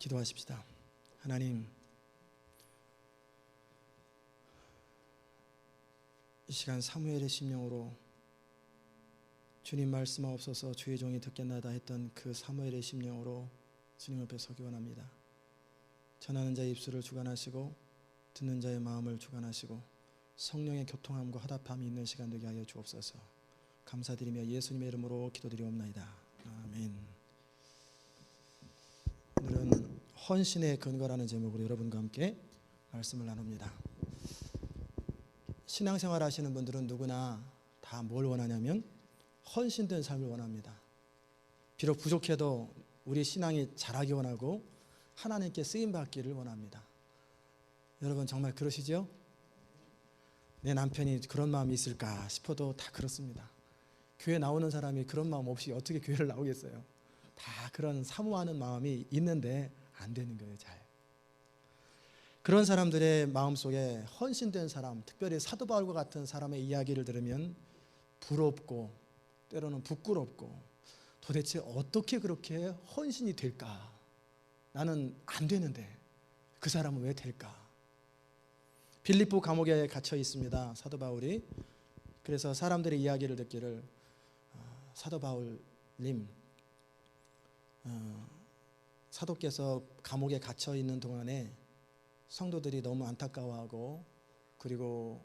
기도하십시다. 하나님, 이 시간 사무엘의 심령으로 주님 말씀하옵소서 주의 종이 듣겠나이다 했던 그 사무엘의 심령으로 주님 앞에 서기 원합니다. 전하는 자의 입술을 주관하시고 듣는 자의 마음을 주관하시고 성령의 교통함과 화답함이 있는 시간 되게 하여 주옵소서. 감사드리며 예수님의 이름으로 기도드리옵나이다. 아멘. 오늘은 헌신의 근거라는 제목으로 여러분과 함께 말씀을 나눕니다. 신앙생활 하시는 분들은 누구나 다 뭘 원하냐면 헌신된 삶을 원합니다. 비록 부족해도 우리 신앙이 자라기 원하고 하나님께 쓰임받기를 원합니다. 여러분 정말 그러시죠? 내 남편이 그런 마음이 있을까 싶어도 다 그렇습니다. 교회 나오는 사람이 그런 마음 없이 어떻게 교회를 나오겠어요? 다 그런 사모하는 마음이 있는데 안 되는 거예요. 잘. 그런 사람들의 마음속에 헌신된 사람, 특별히 사도 바울과 같은 사람의 이야기를 들으면 부럽고 때로는 부끄럽고 도대체 어떻게 그렇게 헌신이 될까? 나는 안 되는데 그 사람은 왜 될까? 빌립보 감옥에 갇혀 있습니다. 사도 바울이. 그래서 사람들의 이야기를 듣기를 사도 바울님, 사도께서 감옥에 갇혀 있는 동안에 성도들이 너무 안타까워하고 그리고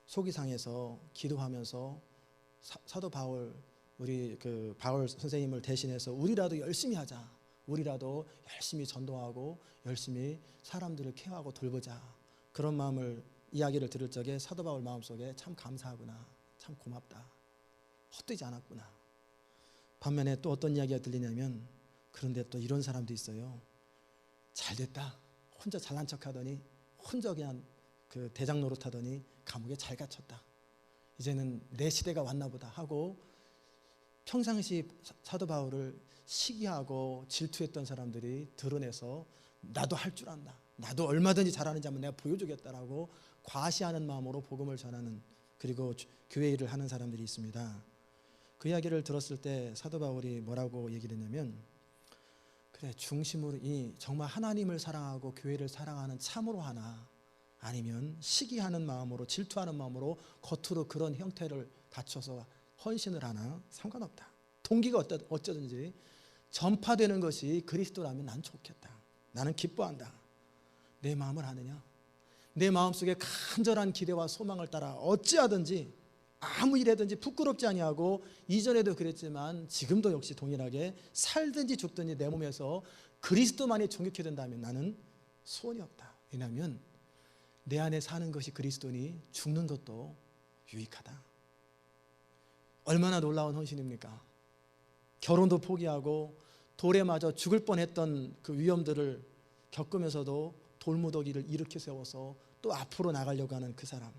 속이 상해서 기도하면서 사도 바울, 우리 그 바울 선생님을 대신해서 우리라도 열심히 하자. 우리라도 열심히 전도하고 열심히 사람들을 케어하고 돌보자. 그런 마음을 이야기를 들을 적에 사도 바울 마음속에 참 감사하구나. 참 고맙다. 헛되지 않았구나. 반면에 또 어떤 이야기가 들리냐면 그런데 또 이런 사람도 있어요. 잘됐다. 혼자 잘난 척하더니 혼자 그냥 그 대장 노릇하더니 감옥에 잘 갇혔다. 이제는 내 시대가 왔나 보다 하고 평상시 사도 바울을 시기하고 질투했던 사람들이 드러내서 나도 할 줄 안다. 나도 얼마든지 잘하는지 한번 내가 보여주겠다라고 과시하는 마음으로 복음을 전하는 그리고 교회 일을 하는 사람들이 있습니다. 그 이야기를 들었을 때 사도 바울이 뭐라고 얘기를 했냐면 그래 중심으로 이 정말 하나님을 사랑하고 교회를 사랑하는 참으로 하나 아니면 시기하는 마음으로 질투하는 마음으로 겉으로 그런 형태를 갖춰서 헌신을 하나 상관없다. 동기가 어쩌든지 전파되는 것이 그리스도라면 난 좋겠다. 나는 기뻐한다. 내 마음을 아느냐? 내 마음속에 간절한 기대와 소망을 따라 어찌하든지 아무 일에든지 부끄럽지 아니하고 이전에도 그랬지만 지금도 역시 동일하게 살든지 죽든지 내 몸에서 그리스도만이 존귀케 된다면 나는 소원이 없다. 왜냐하면 내 안에 사는 것이 그리스도니 죽는 것도 유익하다. 얼마나 놀라운 헌신입니까? 결혼도 포기하고 돌에 맞아 죽을 뻔했던 그 위험들을 겪으면서도 돌무더기를 일으켜 세워서 또 앞으로 나가려고 하는 그 사람.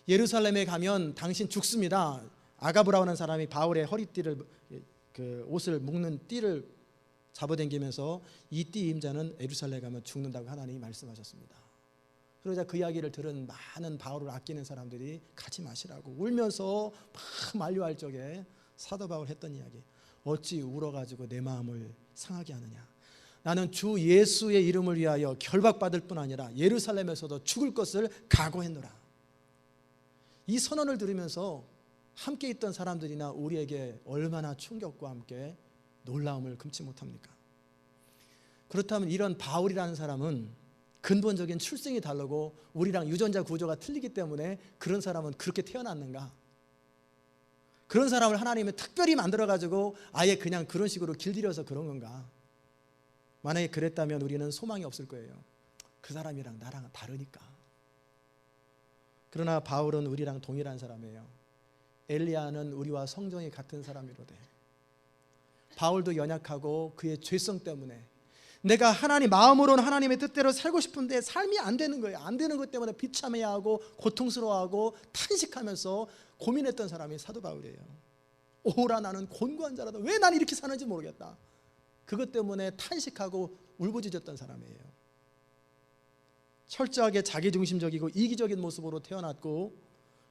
예루살렘에 가면 당신 죽습니다. 아가브라고 하는 사람이 바울의 허리띠를 그 옷을 묶는 띠를 잡아당기면서 이 띠 임자는 예루살렘에 가면 죽는다고 하나님이 말씀하셨습니다. 그러자 그 이야기를 들은 많은 바울을 아끼는 사람들이 가지 마시라고 울면서 막 만류할 적에 사도 바울 했던 이야기. 어찌 울어가지고 내 마음을 상하게 하느냐. 나는 주 예수의 이름을 위하여 결박받을 뿐 아니라 예루살렘에서도 죽을 것을 각오했노라. 이 선언을 들으면서 함께 있던 사람들이나 우리에게 얼마나 충격과 함께 놀라움을 금치 못합니까? 그렇다면 이런 바울이라는 사람은 근본적인 출생이 다르고 우리랑 유전자 구조가 틀리기 때문에 그런 사람은 그렇게 태어났는가? 그런 사람을 하나님은 특별히 만들어가지고 아예 그냥 그런 식으로 길들여서 그런 건가? 만약에 그랬다면 우리는 소망이 없을 거예요. 그 사람이랑 나랑 다르니까. 그러나 바울은 우리랑 동일한 사람이에요. 엘리야는 우리와 성정이 같은 사람이로되 바울도 연약하고 그의 죄성 때문에 내가 하나님 마음으로는 하나님의 뜻대로 살고 싶은데 삶이 안 되는 거예요. 안 되는 것 때문에 비참해야 하고 고통스러워하고 탄식하면서 고민했던 사람이 사도 바울이에요. 오라 나는 곤고한 자라도 왜 난 이렇게 사는지 모르겠다. 그것 때문에 탄식하고 울부짖었던 사람이에요. 철저하게 자기중심적이고 이기적인 모습으로 태어났고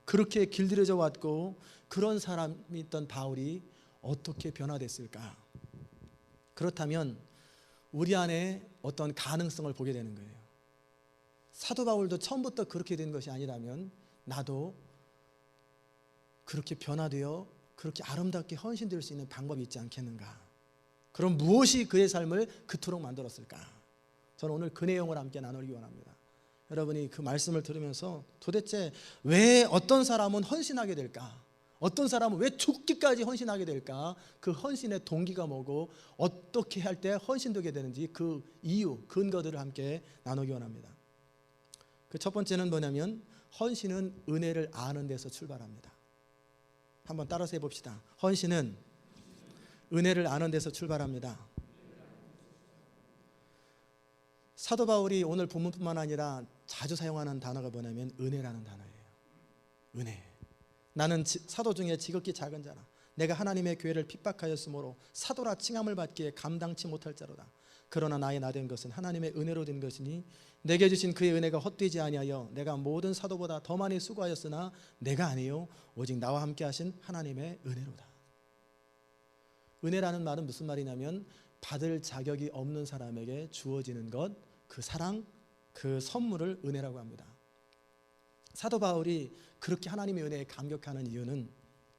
그렇게 길들여져 왔고 그런 사람이 있던 바울이 어떻게 변화됐을까? 그렇다면 우리 안에 어떤 가능성을 보게 되는 거예요. 사도 바울도 처음부터 그렇게 된 것이 아니라면 나도 그렇게 변화되어 그렇게 아름답게 헌신될 수 있는 방법이 있지 않겠는가. 그럼 무엇이 그의 삶을 그토록 만들었을까? 저는 오늘 그 내용을 함께 나누기 원합니다. 여러분이 그 말씀을 들으면서 도대체 왜 어떤 사람은 헌신하게 될까? 어떤 사람은 왜 죽기까지 헌신하게 될까? 그 헌신의 동기가 뭐고 어떻게 할 때 헌신되게 되는지 그 이유, 근거들을 함께 나누기 원합니다. 그 첫 번째는 뭐냐면 헌신은 은혜를 아는 데서 출발합니다. 한번 따라서 해봅시다. 헌신은 은혜를 아는 데서 출발합니다. 사도 바울이 오늘 본문뿐만 아니라 자주 사용하는 단어가 뭐냐면 은혜라는 단어예요. 은혜. 나는 사도 중에 지극히 작은 자라. 내가 하나님의 교회를 핍박하였으므로 사도라 칭함을 받기에 감당치 못할 자로다. 그러나 나의 나된 것은 하나님의 은혜로 된 것이니 내게 주신 그의 은혜가 헛되지 아니하여 내가 모든 사도보다 더 많이 수고하였으나 내가 아니요 오직 나와 함께 하신 하나님의 은혜로다. 은혜라는 말은 무슨 말이냐면 받을 자격이 없는 사람에게 주어지는 것, 그 사랑, 그 선물을 은혜라고 합니다. 사도 바울이 그렇게 하나님의 은혜에 감격하는 이유는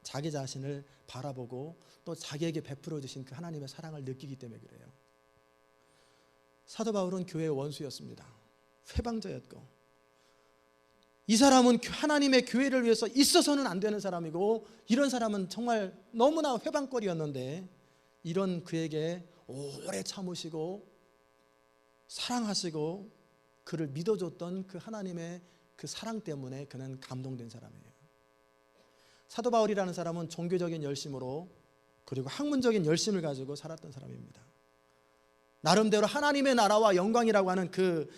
자기 자신을 바라보고 또 자기에게 베풀어 주신 그 하나님의 사랑을 느끼기 때문에 그래요. 사도 바울은 교회의 원수였습니다. 회방자였고, 이 사람은 하나님의 교회를 위해서 있어서는 안 되는 사람이고, 이런 사람은 정말 너무나 회방거리였는데 이런 그에게 오래 참으시고 사랑하시고 그를 믿어줬던 그 하나님의 그 사랑 때문에 그는 감동된 사람이에요. 사도 바울이라는 사람은 종교적인 열심으로 그리고 학문적인 열심을 가지고 살았던 사람입니다. 나름대로 하나님의 나라와 영광이라고 하는 그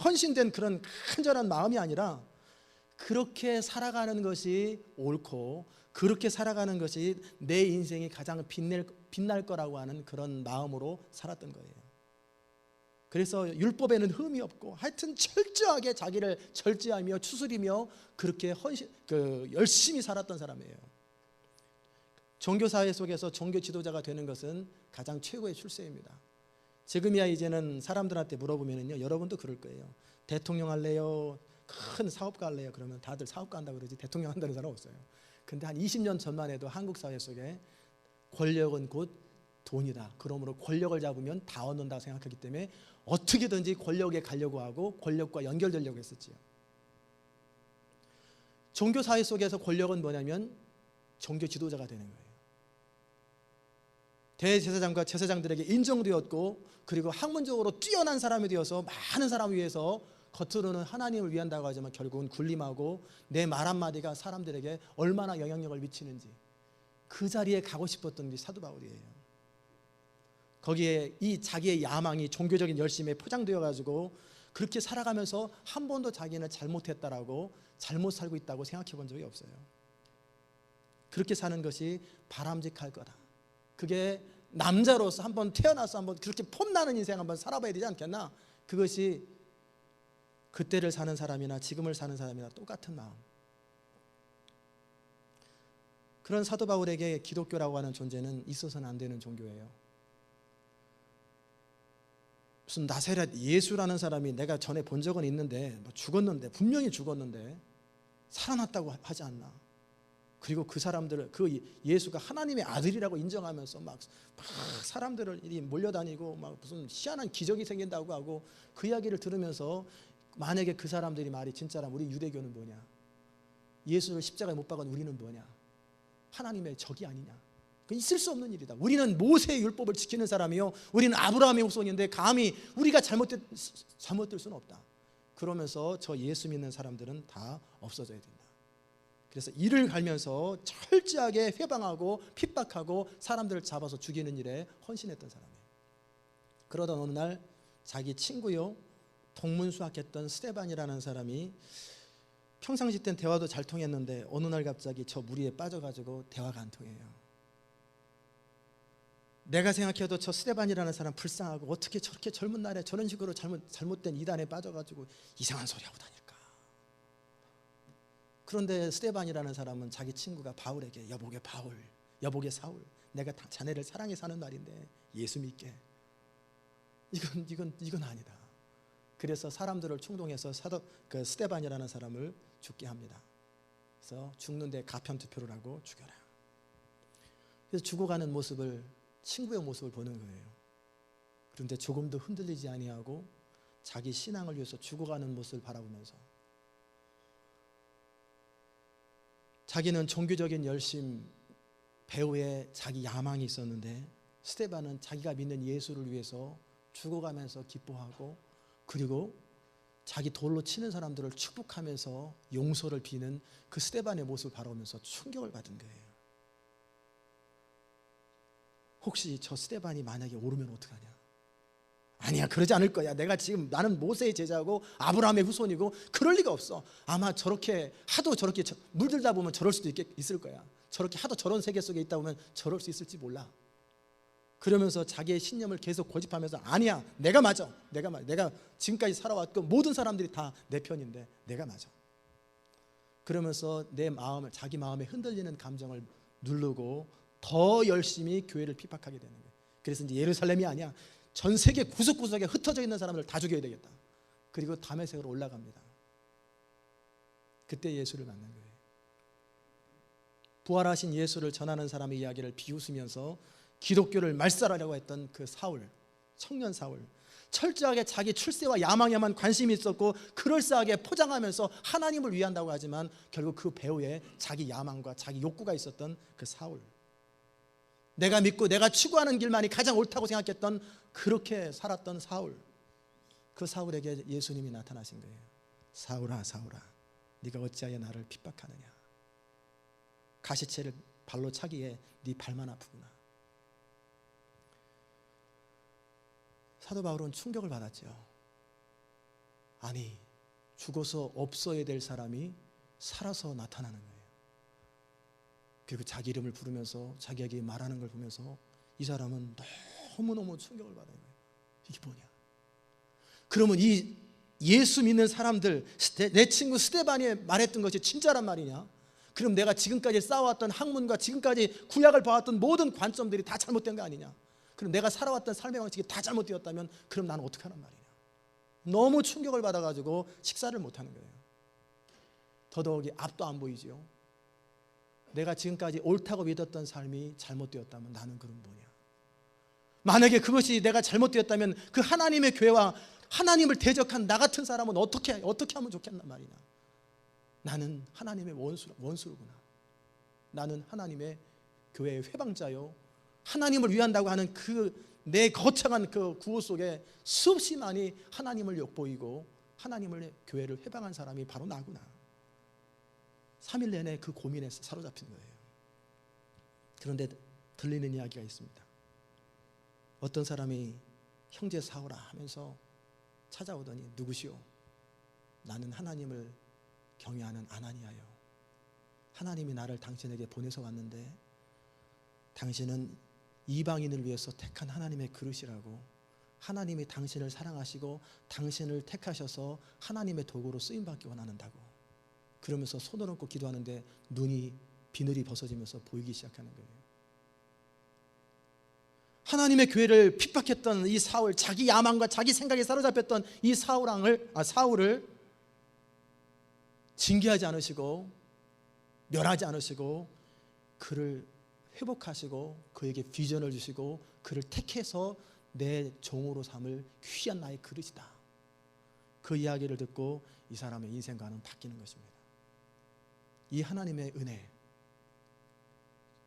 헌신된 그런 간절한 마음이 아니라 그렇게 살아가는 것이 옳고 그렇게 살아가는 것이 내 인생이 가장 빛날 거라고 하는 그런 마음으로 살았던 거예요. 그래서 율법에는 흠이 없고 하여튼 철저하게 자기를 절제하며 추스리며 그렇게 열심히 살았던 사람이에요. 종교사회 속에서 종교 지도자가 되는 것은 가장 최고의 출세입니다. 지금이야 이제는 사람들한테 물어보면요, 여러분도 그럴 거예요. 대통령 할래요? 큰 사업가 할래요? 그러면 다들 사업가 한다고 그러지 대통령 한다는 사람 없어요. 근데 한 20년 전만 해도 한국 사회 속에 권력은 곧 돈이다. 그러므로 권력을 잡으면 다 얻는다고 생각하기 때문에 어떻게든지 권력에 가려고 하고 권력과 연결되려고 했었지요. 종교사회 속에서 권력은 뭐냐면 종교 지도자가 되는 거예요. 대제사장과 제사장들에게 인정되었고 그리고 학문적으로 뛰어난 사람이 되어서 많은 사람을 위해서 겉으로는 하나님을 위한다고 하지만 결국은 군림하고 내 말 한마디가 사람들에게 얼마나 영향력을 미치는지 그 자리에 가고 싶었던 게 사도 바울이에요. 거기에 이 자기의 야망이 종교적인 열심에 포장되어 가지고 그렇게 살아가면서 한 번도 자기는 잘못했다라고 잘못 살고 있다고 생각해 본 적이 없어요. 그렇게 사는 것이 바람직할 거다. 그게 남자로서 한번 태어나서 한번 그렇게 폼나는 인생 한번 살아봐야 되지 않겠나? 그것이 그때를 사는 사람이나 지금을 사는 사람이나 똑같은 마음. 그런 사도 바울에게 기독교라고 하는 존재는 있어서는 안 되는 종교예요. 무슨 나사렛 예수라는 사람이 내가 전에 본 적은 있는데 죽었는데 분명히 죽었는데 살아났다고 하지 않나? 그리고 그 사람들을 그 예수가 하나님의 아들이라고 인정하면서 막 사람들이 몰려다니고 막 무슨 희한한 기적이 생긴다고 하고 그 이야기를 들으면서 만약에 그 사람들이 말이 진짜라면 우리 유대교는 뭐냐? 예수를 십자가에 못 박은 우리는 뭐냐? 하나님의 적이 아니냐? 있을 수 없는 일이다. 우리는 모세의 율법을 지키는 사람이요, 우리는 아브라함의 후손인데 감히 우리가 잘못될 수는 없다. 그러면서 저 예수 믿는 사람들은 다 없어져야 된다. 그래서 이를 갈면서 철저하게 회방하고 핍박하고 사람들을 잡아서 죽이는 일에 헌신했던 사람이에요. 그러던 어느 날 자기 친구요 동문수학했던 스데반이라는 사람이 평상시 땐 대화도 잘 통했는데 어느 날 갑자기 저 무리에 빠져가지고 대화가 안 통해요. 내가 생각해도 저 스데반이라는 사람 불쌍하고 어떻게 저렇게 젊은 날에 저런 식으로 잘못된 이단에 빠져가지고 이상한 소리 하고 다닐까. 그런데 스데반이라는 사람은 자기 친구가 바울에게 여보게 바울, 여보게 사울, 내가 자네를 사랑해 사는 말인데 예수 믿게. 이건 아니다. 그래서 사람들을 충동해서 스데반이라는 사람을 죽게 합니다. 그래서 죽는데 가편투표를 하고 죽여라. 그래서 죽어가는 모습을, 친구의 모습을 보는 거예요. 그런데 조금도 흔들리지 아니하고 자기 신앙을 위해서 죽어가는 모습을 바라보면서, 자기는 종교적인 열심, 배우에 자기 야망이 있었는데 스데반은 자기가 믿는 예수를 위해서 죽어가면서 기뻐하고, 그리고 자기 돌로 치는 사람들을 축복하면서 용서를 비는 그 스데반의 모습을 바라보면서 충격을 받은 거예요. 혹시 저 스데반이 만약에 오르면 어떡하냐? 아니야, 그러지 않을 거야. 나는 모세의 제자고 아브라함의 후손이고 그럴 리가 없어. 아마 저렇게 하도 저렇게 물들다 보면 저럴 수도 있을 거야. 저렇게 하도 저런 세계 속에 있다 보면 저럴 수 있을지 몰라. 그러면서 자기의 신념을 계속 고집하면서, 아니야, 내가 맞아. 내가 지금까지 살아왔고 모든 사람들이 다 내 편인데 내가 맞아. 그러면서 자기 마음에 흔들리는 감정을 누르고 더 열심히 교회를 핍박하게 되는 거예요. 그래서 이제 예루살렘이 아니야, 전 세계 구석구석에 흩어져 있는 사람들을 다 죽여야 되겠다. 그리고 다메섹으로 올라갑니다. 그때 예수를 만난 거예요. 부활하신 예수를 전하는 사람의 이야기를 비웃으면서 기독교를 말살하려고 했던 그 사울, 청년 사울, 철저하게 자기 출세와 야망에만 관심이 있었고 그럴싸하게 포장하면서 하나님을 위한다고 하지만 결국 그 배후에 자기 야망과 자기 욕구가 있었던 그 사울, 내가 믿고 내가 추구하는 길만이 가장 옳다고 생각했던, 그렇게 살았던 사울, 그 사울에게 예수님이 나타나신 거예요. 사울아, 사울아, 네가 어찌하여 나를 핍박하느냐? 가시체를 발로 차기에 네 발만 아프구나. 사도 바울은 충격을 받았죠. 아니, 죽어서 없어야 될 사람이 살아서 나타나는 거예요. 그리고 자기 이름을 부르면서 자기에게 말하는 걸 보면서 이 사람은 너무너무 충격을 받아요. 이게 뭐냐? 그러면 이 예수 믿는 사람들, 내 친구 스데반이 말했던 것이 진짜란 말이냐? 그럼 내가 지금까지 쌓아왔던 학문과 지금까지 구약을 봐왔던 모든 관점들이 다 잘못된 거 아니냐? 그럼 내가 살아왔던 삶의 방식이 다 잘못되었다면 그럼 나는 어떻게 하란 말이냐? 너무 충격을 받아가지고 식사를 못하는 거예요. 더더욱이 앞도 안 보이지요. 내가 지금까지 옳다고 믿었던 삶이 잘못되었다면 나는 그럼 뭐냐? 만약에 그것이 내가 잘못되었다면 그 하나님의 교회와 하나님을 대적한 나 같은 사람은 어떻게 하면 좋겠단 말이냐? 나는 하나님의 원수로구나. 나는 하나님의 교회의 회방자요, 하나님을 위한다고 하는 그 내 거창한 그 구호 속에 수없이 많이 하나님을 욕보이고 하나님을 교회를 회방한 사람이 바로 나구나. 3일 내내 그 고민에 사로잡힌 거예요. 그런데 들리는 이야기가 있습니다. 어떤 사람이 형제 사오라 하면서 찾아오더니, 누구시오? 나는 하나님을 경외하는 아나니아요. 하나님이 나를 당신에게 보내서 왔는데 당신은 이방인을 위해서 택한 하나님의 그릇이라고, 하나님이 당신을 사랑하시고 당신을 택하셔서 하나님의 도구로 쓰임받기 원하는다고 그러면서 손을 얹고 기도하는데 비늘이 벗어지면서 보이기 시작하는 거예요. 하나님의 교회를 핍박했던 이 사울, 자기 야망과 자기 생각에 사로잡혔던 이 사울을 징계하지 않으시고 멸하지 않으시고 그를 회복하시고 그에게 비전을 주시고 그를 택해서 내 종으로 삼을 귀한 나의 그릇이다. 그 이야기를 듣고 이 사람의 인생관은 바뀌는 것입니다. 이 하나님의 은혜,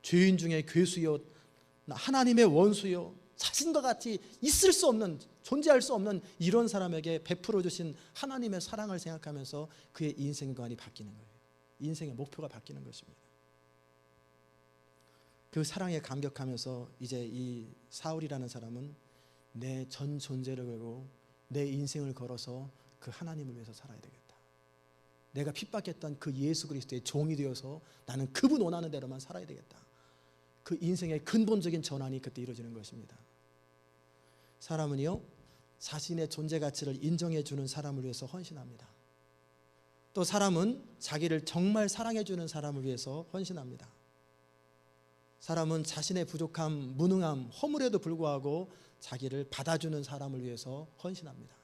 죄인 중에 괴수요, 하나님의 원수요, 자신과 같이 있을 수 없는, 존재할 수 없는 이런 사람에게 베풀어 주신 하나님의 사랑을 생각하면서 그의 인생관이 바뀌는 거예요. 인생의 목표가 바뀌는 것입니다. 그 사랑에 감격하면서 이제 이 사울이라는 사람은 내 전 존재를 걸고 내 인생을 걸어서 그 하나님을 위해서 살아야 되겠다. 내가 핍박했던 그 예수 그리스도의 종이 되어서 나는 그분 원하는 대로만 살아야 되겠다. 그 인생의 근본적인 전환이 그때 이루어지는 것입니다. 사람은요, 자신의 존재 가치를 인정해 주는 사람을 위해서 헌신합니다. 또 사람은 자기를 정말 사랑해 주는 사람을 위해서 헌신합니다. 사람은 자신의 부족함, 무능함, 허물에도 불구하고 자기를 받아주는 사람을 위해서 헌신합니다.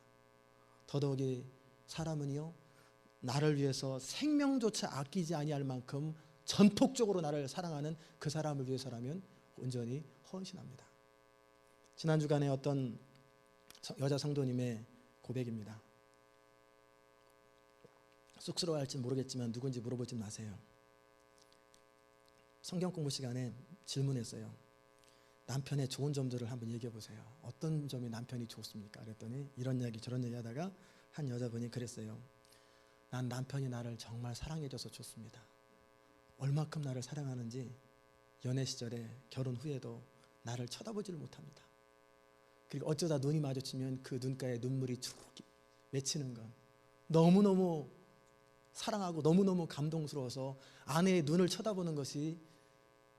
더더욱이 사람은요, 나를 위해서 생명조차 아끼지 아니할 만큼 전폭적으로 나를 사랑하는 그 사람을 위해서라면 온전히 헌신합니다. 지난 주간에 어떤 여자 성도님의 고백입니다. 쑥스러워할지 모르겠지만 누군지 물어보지 마세요. 성경 공부 시간에 질문했어요. 남편의 좋은 점들을 한번 얘기해 보세요. 어떤 점이 남편이 좋습니까? 그랬더니 이런 이야기 저런 얘기 하다가 한 여자분이 그랬어요. 난 남편이 나를 정말 사랑해줘서 좋습니다. 얼마큼 나를 사랑하는지 연애 시절에 결혼 후에도 나를 쳐다보지를 못합니다. 그리고 어쩌다 눈이 마주치면 그 눈가에 눈물이 쭉 맺히는 건 너무너무 사랑하고 너무너무 감동스러워서 아내의 눈을 쳐다보는 것이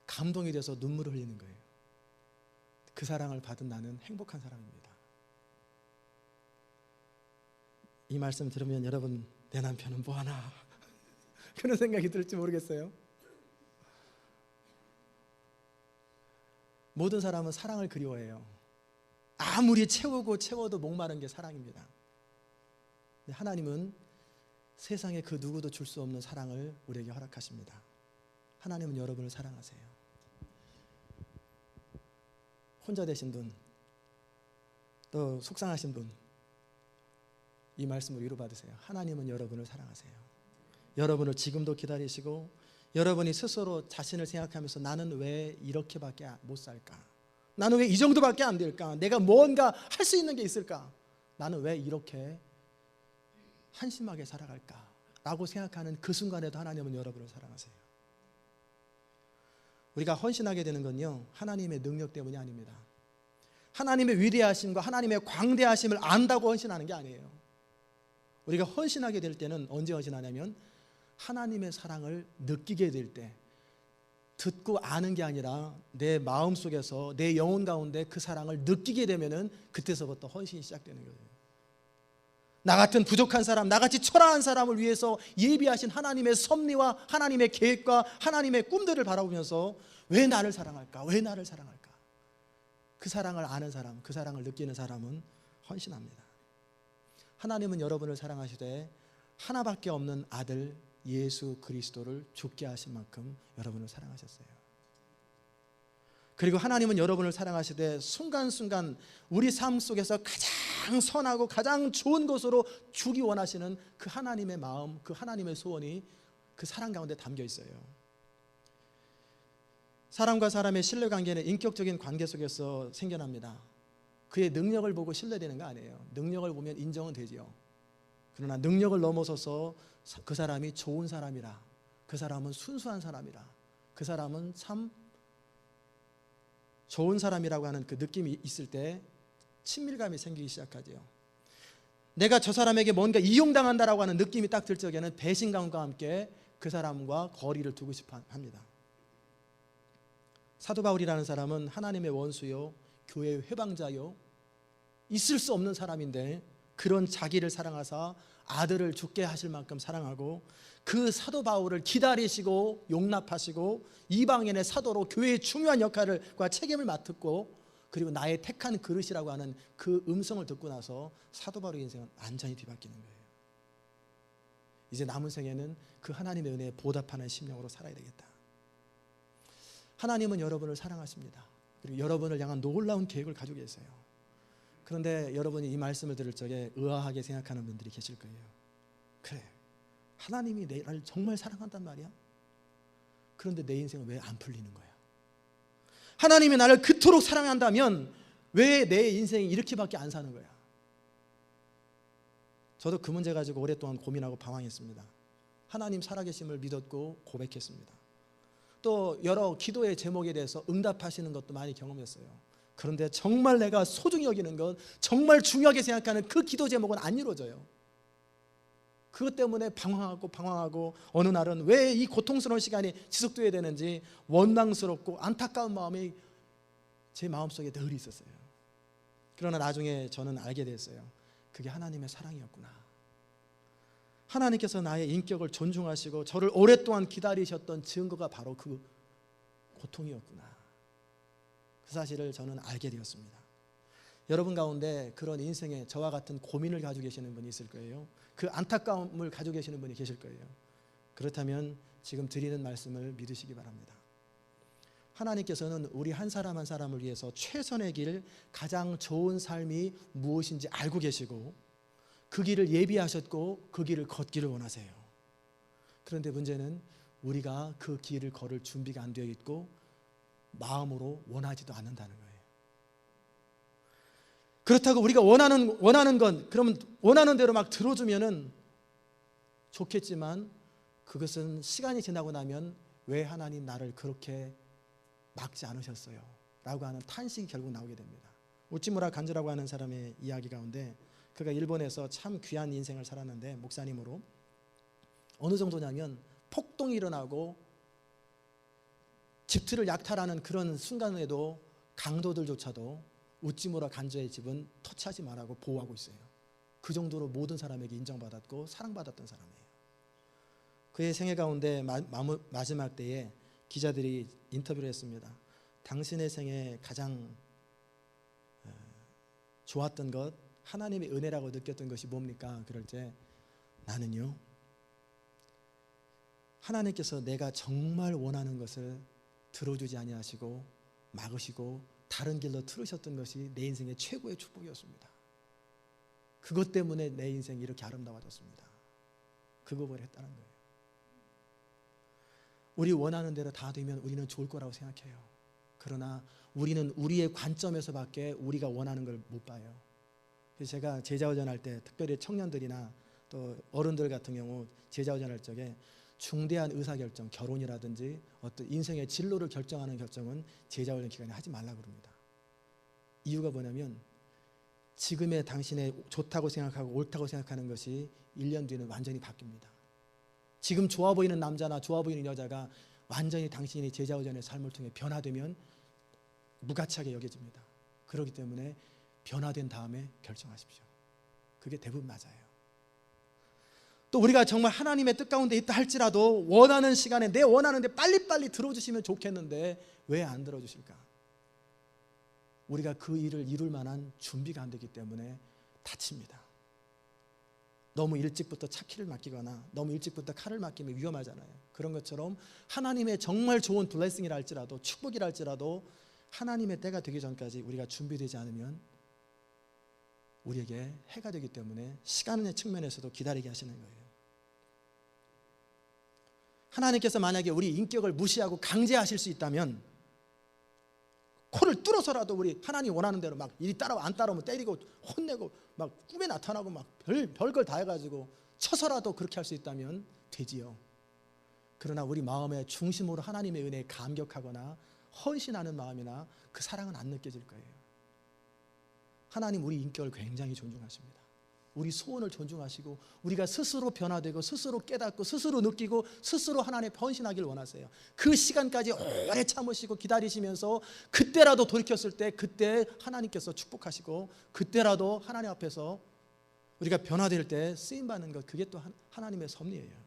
감동이 돼서 눈물을 흘리는 거예요. 그 사랑을 받은 나는 행복한 사람입니다. 이 말씀 들으면 여러분, 내 남편은 뭐하나 그런 생각이 들지 모르겠어요. 모든 사람은 사랑을 그리워해요. 아무리 채워도 목마른 게 사랑입니다. 하나님은 세상에 그 누구도 줄 수 없는 사랑을 우리에게 허락하십니다. 하나님은 여러분을 사랑하세요. 혼자 되신 분, 또 속상하신 분, 이 말씀을 위로받으세요. 하나님은 여러분을 사랑하세요. 여러분을 지금도 기다리시고, 여러분이 스스로 자신을 생각하면서 나는 왜 이렇게밖에 못 살까? 나는 왜 이 정도밖에 안 될까? 내가 뭔가 할 수 있는 게 있을까? 나는 왜 이렇게 한심하게 살아갈까? 라고 생각하는 그 순간에도 하나님은 여러분을 사랑하세요. 우리가 헌신하게 되는 건요, 하나님의 능력 때문이 아닙니다. 하나님의 위대하심과 하나님의 광대하심을 안다고 헌신하는 게 아니에요. 우리가 헌신하게 될 때는 언제 헌신하냐면 하나님의 사랑을 느끼게 될 때, 듣고 아는 게 아니라 내 마음속에서 내 영혼 가운데 그 사랑을 느끼게 되면은 그때서부터 헌신이 시작되는 거예요. 나 같은 부족한 사람, 나같이 초라한 사람을 위해서 예비하신 하나님의 섭리와 하나님의 계획과 하나님의 꿈들을 바라보면서 왜 나를 사랑할까? 왜 나를 사랑할까? 그 사랑을 아는 사람, 그 사랑을 느끼는 사람은 헌신합니다. 하나님은 여러분을 사랑하시되 하나밖에 없는 아들 예수 그리스도를 죽게 하신 만큼 여러분을 사랑하셨어요. 그리고 하나님은 여러분을 사랑하시되 순간순간 우리 삶 속에서 가장 선하고 가장 좋은 것으로 주기 원하시는 그 하나님의 마음, 그 하나님의 소원이 그 사랑 가운데 담겨 있어요. 사람과 사람의 신뢰관계는 인격적인 관계 속에서 생겨납니다. 그의 능력을 보고 신뢰되는 거 아니에요. 능력을 보면 인정은 되지요. 그러나 능력을 넘어서서 그 사람이 좋은 사람이라, 그 사람은 순수한 사람이라, 그 사람은 참 좋은 사람이라고 하는 그 느낌이 있을 때 친밀감이 생기기 시작하죠. 내가 저 사람에게 뭔가 이용당한다라고 하는 느낌이 딱 들 적에는 배신감과 함께 그 사람과 거리를 두고 싶어 합니다. 사도 바울이라는 사람은 하나님의 원수요, 교회의 회방자요, 있을 수 없는 사람인데 그런 자기를 사랑하사 아들을 죽게 하실 만큼 사랑하고 그 사도 바울을 기다리시고 용납하시고 이방인의 사도로 교회의 중요한 역할과 책임을 맡았고, 그리고 나의 택한 그릇이라고 하는 그 음성을 듣고 나서 사도 바울의 인생은 완전히 뒤바뀌는 거예요. 이제 남은 생에는 그 하나님의 은혜에 보답하는 심령으로 살아야 되겠다. 하나님은 여러분을 사랑하십니다. 그리고 여러분을 향한 놀라운 계획을 가지고 계세요. 그런데 여러분이 이 말씀을 들을 적에 의아하게 생각하는 분들이 계실 거예요. 그래, 하나님이 나를 정말 사랑한단 말이야? 그런데 내 인생은 왜 안 풀리는 거야? 하나님이 나를 그토록 사랑한다면 왜 내 인생이 이렇게밖에 안 사는 거야? 저도 그 문제 가지고 오랫동안 고민하고 방황했습니다. 하나님 살아계심을 믿었고 고백했습니다. 또 여러 기도의 제목에 대해서 응답하시는 것도 많이 경험했어요. 그런데 정말 내가 소중히 여기는 것, 정말 중요하게 생각하는 그 기도 제목은 안 이루어져요. 그것 때문에 방황하고 어느 날은 왜 이 고통스러운 시간이 지속돼야 되는지 원망스럽고 안타까운 마음이 제 마음속에 늘 있었어요. 그러나 나중에 저는 알게 됐어요. 그게 하나님의 사랑이었구나. 하나님께서 나의 인격을 존중하시고 저를 오랫동안 기다리셨던 증거가 바로 그 고통이었구나. 그 사실을 저는 알게 되었습니다. 여러분 가운데 그런 인생에 저와 같은 고민을 가지고 계시는 분이 있을 거예요. 그 안타까움을 가지고 계시는 분이 계실 거예요. 그렇다면 지금 드리는 말씀을 믿으시기 바랍니다. 하나님께서는 우리 한 사람 한 사람을 위해서 최선의 길, 가장 좋은 삶이 무엇인지 알고 계시고 그 길을 예비하셨고 그 길을 걷기를 원하세요. 그런데 문제는 우리가 그 길을 걸을 준비가 안 되어 있고 마음으로 원하지도 않는다는 거예요. 그렇다고 우리가 원하는 건 그러면 원하는 대로 막 들어주면은 좋겠지만 그것은 시간이 지나고 나면 왜 하나님 나를 그렇게 막지 않으셨어요? 라고 하는 탄식이 결국 나오게 됩니다. 우찌무라 간주라고 하는 사람의 이야기 가운데 그가 일본에서 참 귀한 인생을 살았는데 목사님으로 어느 정도냐면 폭동이 일어나고 집들을 약탈하는 그런 순간에도 강도들조차도 우찌무라 간주의 집은 터치하지 말라고 보호하고 있어요. 그 정도로 모든 사람에게 인정받았고 사랑받았던 사람이에요. 그의 생애 가운데 마지막 때에 기자들이 인터뷰를 했습니다. 당신의 생에 가장 좋았던 것, 하나님의 은혜라고 느꼈던 것이 뭡니까? 그럴 때 나는요, 하나님께서 내가 정말 원하는 것을 들어주지 아니하시고 막으시고 다른 길로 틀으셨던 것이 내 인생의 최고의 축복이었습니다. 그것 때문에 내 인생이 이렇게 아름다워졌습니다. 그 고백을 했다는 거예요. 우리 원하는 대로 다 되면 우리는 좋을 거라고 생각해요. 그러나 우리는 우리의 관점에서밖에 우리가 원하는 걸 못 봐요. 그래서 제가 제자훈련할 때 특별히 청년들이나 또 어른들 같은 경우 제자훈련할 적에 중대한 의사결정, 결혼이라든지 어떤 인생의 진로를 결정하는 결정은 제자훈련 기간에 하지 말라고 그럽니다. 이유가 뭐냐면 지금의 당신의 좋다고 생각하고 옳다고 생각하는 것이 1년 뒤에는 완전히 바뀝니다. 지금 좋아 보이는 남자나 좋아 보이는 여자가 완전히 당신이 제자훈련의 삶을 통해 변화되면 무가치하게 여겨집니다. 그렇기 때문에 변화된 다음에 결정하십시오. 그게 대부분 맞아요. 또 우리가 정말 하나님의 뜻 가운데 있다 할지라도 원하는 시간에 내 원하는데 빨리빨리 들어주시면 좋겠는데 왜 안 들어주실까? 우리가 그 일을 이룰 만한 준비가 안 되기 때문에 다칩니다. 너무 일찍부터 차키를 맡기거나 너무 일찍부터 칼을 맡기면 위험하잖아요. 그런 것처럼 하나님의 정말 좋은 블레싱이라 할지라도 축복이라 할지라도 하나님의 때가 되기 전까지 우리가 준비되지 않으면 우리에게 해가 되기 때문에 시간의 측면에서도 기다리게 하시는 거예요. 하나님께서 만약에 우리 인격을 무시하고 강제하실 수 있다면 코를 뚫어서라도 우리 하나님 원하는 대로 막 이리 따라오면 안 따라오면 때리고 혼내고 막 꿈에 나타나고 막 별걸 다 해가지고 쳐서라도 그렇게 할 수 있다면 되지요. 그러나 우리 마음의 중심으로 하나님의 은혜에 감격하거나 헌신하는 마음이나 그 사랑은 안 느껴질 거예요. 하나님 우리 인격을 굉장히 존중하십니다. 우리 소원을 존중하시고 우리가 스스로 변화되고 스스로 깨닫고 스스로 느끼고 스스로 하나님의 헌신하기를 원하세요. 그 시간까지 오래 참으시고 기다리시면서 그때라도 돌이켰을 때 그때 하나님께서 축복하시고 그때라도 하나님 앞에서 우리가 변화될 때 쓰임받는 것, 그게 또 하나님의 섭리예요.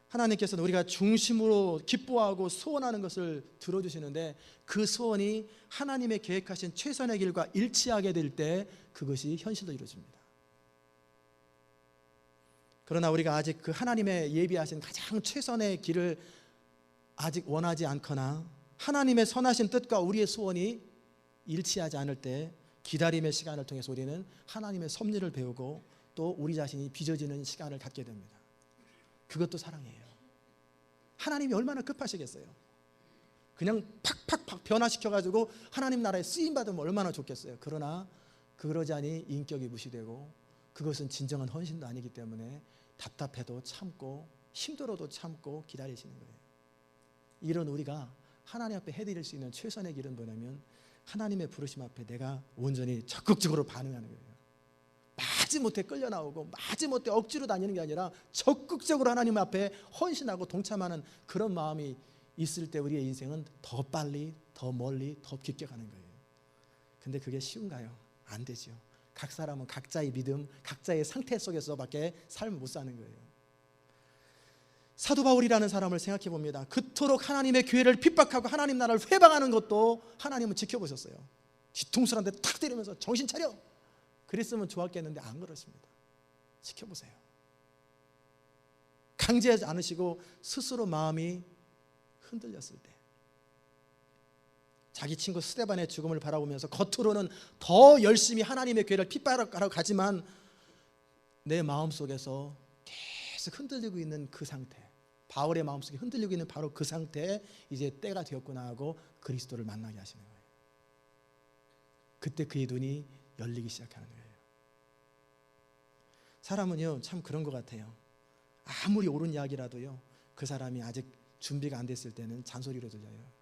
하나님께서는 우리가 중심으로 기뻐하고 소원하는 것을 들어주시는데 그 소원이 하나님의 계획하신 최선의 길과 일치하게 될 때 그것이 현실로 이루어집니다. 그러나 우리가 아직 그 하나님의 예비하신 가장 최선의 길을 아직 원하지 않거나 하나님의 선하신 뜻과 우리의 소원이 일치하지 않을 때 기다림의 시간을 통해서 우리는 하나님의 섭리를 배우고 또 우리 자신이 빚어지는 시간을 갖게 됩니다. 그것도 사랑이에요. 하나님이 얼마나 급하시겠어요? 그냥 팍팍팍 변화시켜가지고 하나님 나라에 쓰임받으면 얼마나 좋겠어요. 그러나 그러자니 인격이 무시되고 그것은 진정한 헌신도 아니기 때문에 답답해도 참고 힘들어도 참고 기다리시는 거예요. 이런 우리가 하나님 앞에 해드릴 수 있는 최선의 길은 뭐냐면 하나님의 부르심 앞에 내가 온전히 적극적으로 반응하는 거예요. 마지못해 끌려 나오고 마지못해 억지로 다니는 게 아니라 적극적으로 하나님 앞에 헌신하고 동참하는 그런 마음이 있을 때 우리의 인생은 더 빨리, 더 멀리, 더 깊게 가는 거예요. 근데 그게 쉬운가요? 안 되죠. 각 사람은 각자의 믿음, 각자의 상태 속에서밖에 삶을 못 사는 거예요. 사도 바울이라는 사람을 생각해 봅니다. 그토록 하나님의 교회를 핍박하고 하나님 나라를 회방하는 것도 하나님은 지켜보셨어요. 뒤통수 한 대 탁 때리면서 정신 차려! 그랬으면 좋았겠는데 안 그렇습니다. 지켜보세요. 강제하지 않으시고 스스로 마음이 흔들렸을 때, 자기 친구 스데반의 죽음을 바라보면서 겉으로는 더 열심히 하나님의 교회를 핍박하러 가지만 내 마음속에서 계속 흔들리고 있는 그 상태, 바울의 마음속에 흔들리고 있는 바로 그 상태에 이제 때가 되었구나 하고 그리스도를 만나게 하시는 거예요. 그때 그의 눈이 열리기 시작하는 거예요. 사람은요 참 그런 것 같아요. 아무리 옳은 이야기라도요 그 사람이 아직 준비가 안 됐을 때는 잔소리로 들려요.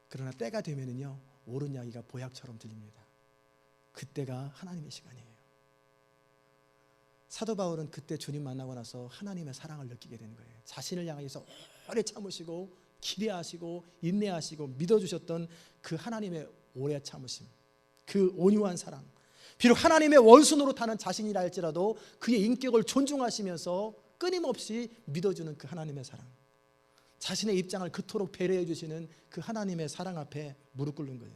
그러나 때가 되면은요 옳은 이야기가 보약처럼 들립니다. 그때가 하나님의 시간이에요. 사도 바울은 그때 주님 만나고 나서 하나님의 사랑을 느끼게 되는 거예요. 자신을 향해서 오래 참으시고 기대하시고 인내하시고 믿어주셨던 그 하나님의 오래 참으심, 그 온유한 사랑, 비록 하나님의 원수 노릇하는 자신이라 할지라도 그의 인격을 존중하시면서 끊임없이 믿어주는 그 하나님의 사랑, 자신의 입장을 그토록 배려해 주시는 그 하나님의 사랑 앞에 무릎 꿇는 거예요.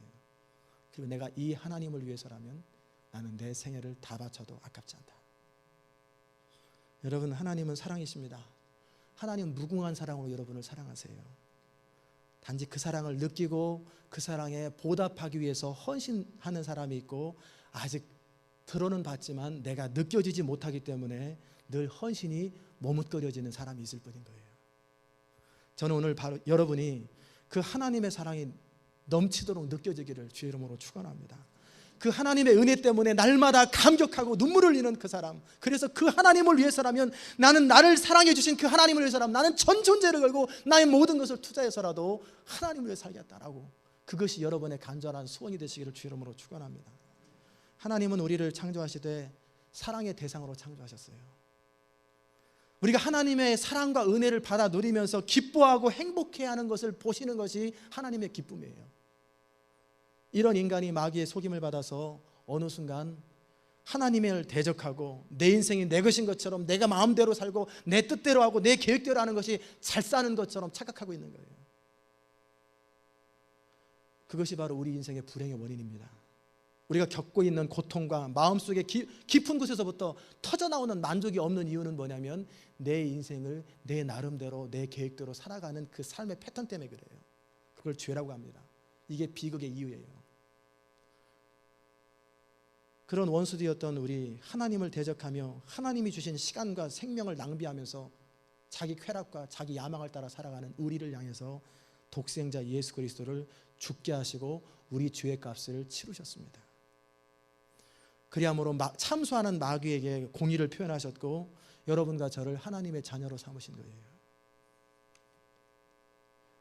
그리고 내가 이 하나님을 위해서라면 나는 내 생애를 다 바쳐도 아깝지 않다. 여러분, 하나님은 사랑이십니다. 하나님은 무궁한 사랑으로 여러분을 사랑하세요. 단지 그 사랑을 느끼고 그 사랑에 보답하기 위해서 헌신하는 사람이 있고, 아직 들어는 봤지만 내가 느껴지지 못하기 때문에 늘 헌신이 머뭇거려지는 사람이 있을 뿐인 거예요. 저는 오늘 바로 여러분이 그 하나님의 사랑이 넘치도록 느껴지기를 주의 이름으로 축원합니다. 그 하나님의 은혜 때문에 날마다 감격하고 눈물을 흘리는 그 사람, 그래서 그 하나님을 위해서라면, 나는 나를 사랑해 주신 그 하나님을 위해서라면 나는 전 존재를 걸고 나의 모든 것을 투자해서라도 하나님을 위해 살겠다라고, 그것이 여러분의 간절한 소원이 되시기를 주의 이름으로 축원합니다. 하나님은 우리를 창조하시되 사랑의 대상으로 창조하셨어요. 우리가 하나님의 사랑과 은혜를 받아 누리면서 기뻐하고 행복해하는 것을 보시는 것이 하나님의 기쁨이에요. 이런 인간이 마귀의 속임을 받아서 어느 순간 하나님을 대적하고 내 인생이 내 것인 것처럼 내가 마음대로 살고 내 뜻대로 하고 내 계획대로 하는 것이 잘 사는 것처럼 착각하고 있는 거예요. 그것이 바로 우리 인생의 불행의 원인입니다. 우리가 겪고 있는 고통과 마음속에 깊은 곳에서부터 터져나오는 만족이 없는 이유는 뭐냐면, 내 인생을 내 나름대로 내 계획대로 살아가는 그 삶의 패턴 때문에 그래요. 그걸 죄라고 합니다. 이게 비극의 이유예요. 그런 원수되었던 우리, 하나님을 대적하며 하나님이 주신 시간과 생명을 낭비하면서 자기 쾌락과 자기 야망을 따라 살아가는 우리를 향해서 독생자 예수 그리스도를 죽게 하시고 우리 죄의 값을 치르셨습니다. 그리함으로 참수하는 마귀에게 공의를 표현하셨고 여러분과 저를 하나님의 자녀로 삼으신 거예요.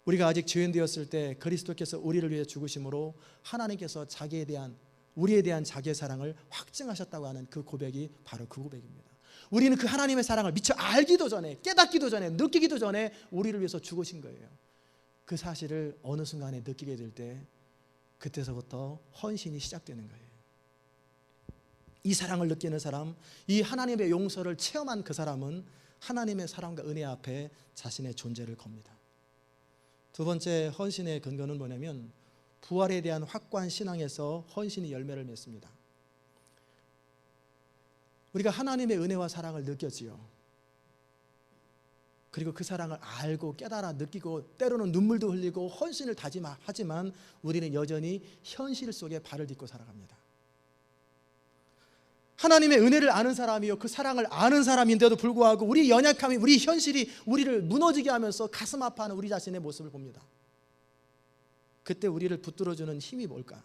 우리가 아직 죄인 되었을 때 그리스도께서 우리를 위해 죽으심으로 하나님께서 우리에 대한 자기의 사랑을 확증하셨다고 하는 그 고백이 바로 그 고백입니다. 우리는 그 하나님의 사랑을 미처 알기도 전에, 깨닫기도 전에, 느끼기도 전에 우리를 위해서 죽으신 거예요. 그 사실을 어느 순간에 느끼게 될 때, 그때서부터 헌신이 시작되는 거예요. 이 사랑을 느끼는 사람, 이 하나님의 용서를 체험한 그 사람은 하나님의 사랑과 은혜 앞에 자신의 존재를 겁니다. 두 번째 헌신의 근거는 뭐냐면, 부활에 대한 확고한 신앙에서 헌신이 열매를 맺습니다. 우리가 하나님의 은혜와 사랑을 느꼈지요. 그리고 그 사랑을 알고 깨달아 느끼고 때로는 눈물도 흘리고 헌신을 다짐하지만 우리는 여전히 현실 속에 발을 딛고 살아갑니다. 하나님의 은혜를 아는 사람이요, 그 사랑을 아는 사람인데도 불구하고 우리 연약함이, 우리 현실이 우리를 무너지게 하면서 가슴 아파하는 우리 자신의 모습을 봅니다. 그때 우리를 붙들어주는 힘이 뭘까?